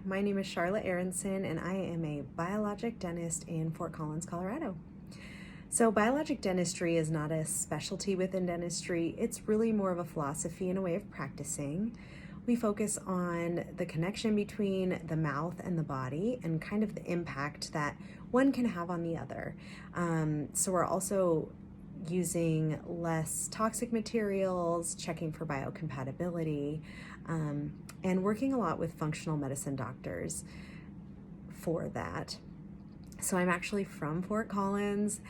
my name is Charlotte Aronson, and I am a biologic dentist in Fort Collins, Colorado. So, biologic dentistry is not a specialty within dentistry, it's really more of a philosophy and a way of practicing. We focus on the connection between the mouth and the body and kind of the impact that one can have on the other. So, we're also using less toxic materials, checking for biocompatibility, and working a lot with functional medicine doctors for that. So I'm actually from Fort Collins,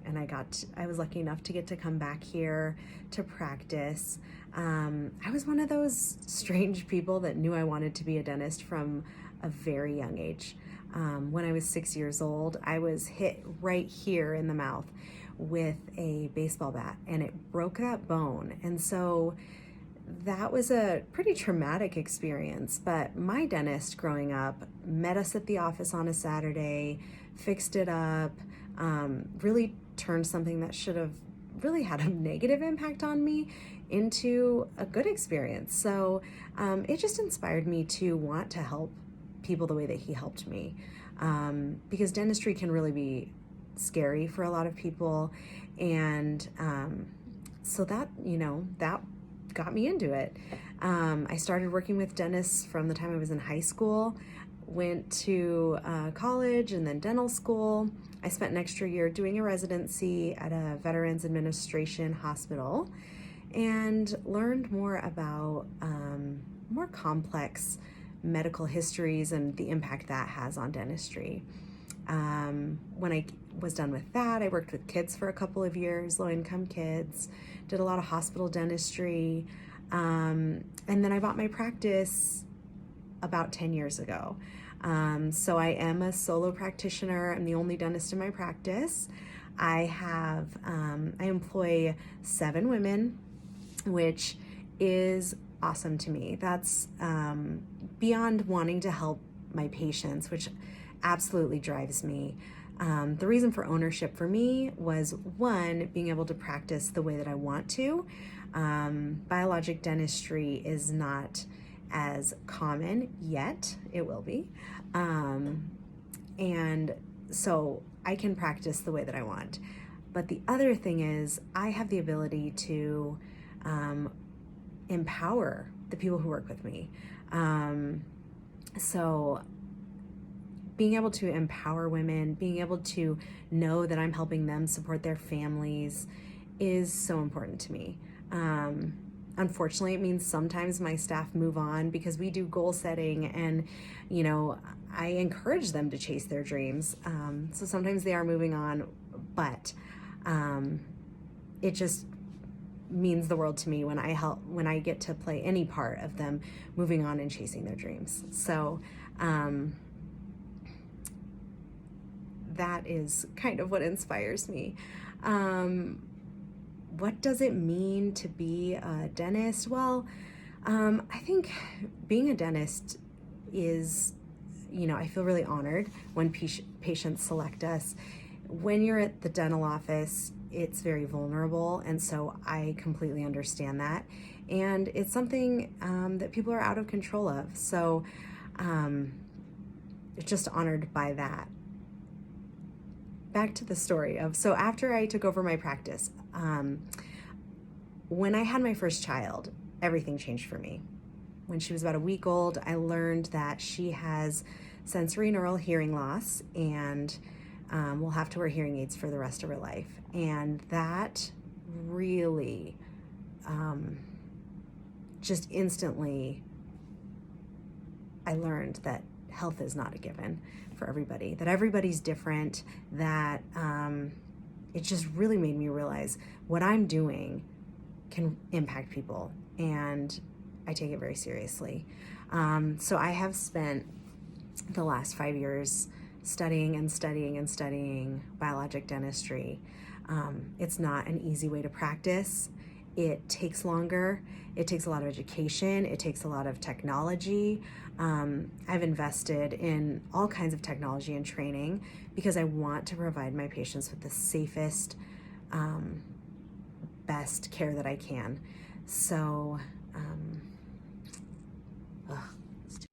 and I was lucky enough to get to come back here to practice. I was one of those strange people that knew I wanted to be a dentist from a very young age. When I was 6 years old, I was hit right here in the mouth with a baseball bat, and it broke that bone. And so that was a pretty traumatic experience. But my dentist growing up met us at the office on a Saturday, fixed it up, really turned something that should have really had a negative impact on me into a good experience. So it just inspired me to want to help people the way that he helped me, because dentistry can really be scary for a lot of people, and so that that got me into it. I started working with dentists from the time I was in high school, went to college and then dental school. I spent an extra year doing a residency at a Veterans Administration hospital and learned more about more complex medical histories and the impact that has on dentistry. When I was done with that, I worked with kids for a couple of years, low-income kids, did a lot of hospital dentistry, and then I bought my practice about 10 years ago. So I am a solo practitioner. I'm the only dentist in my practice. I employ 7 women, which is awesome to me. That's beyond wanting to help my patients, which absolutely drives me. The reason for ownership for me was, one, being able to practice the way that I want to. Biologic dentistry is not as common yet. It will be. And so I can practice the way that I want. But the other thing is, I have the ability to empower the people who work with me. So being able to empower women, being able to know that I'm helping them support their families is so important to me. Unfortunately, it means sometimes my staff move on because we do goal setting, and I encourage them to chase their dreams. So sometimes they are moving on, but it just means the world to me when I get to play any part of them moving on and chasing their dreams. So that is kind of what inspires me. What does it mean to be a dentist? Well, I think being a dentist is, I feel really honored when patients select us. When you're at the dental office, it's very vulnerable, and so I completely understand that. And it's something that people are out of control of. So just honored by that. Back to the story so after I took over my practice, when I had my first child, everything changed for me. When she was about a week old, I learned that she has sensory neural hearing loss and will have to wear hearing aids for the rest of her life. And that really just instantly, I learned that health is not a given for everybody, that everybody's different, that it just really made me realize what I'm doing can impact people, and I take it very seriously. So I have spent the last 5 years studying biologic dentistry. It's not an easy way to practice. It takes longer. It takes a lot of education. It takes a lot of technology. I've invested in all kinds of technology and training because I want to provide my patients with the safest, best care that I can. So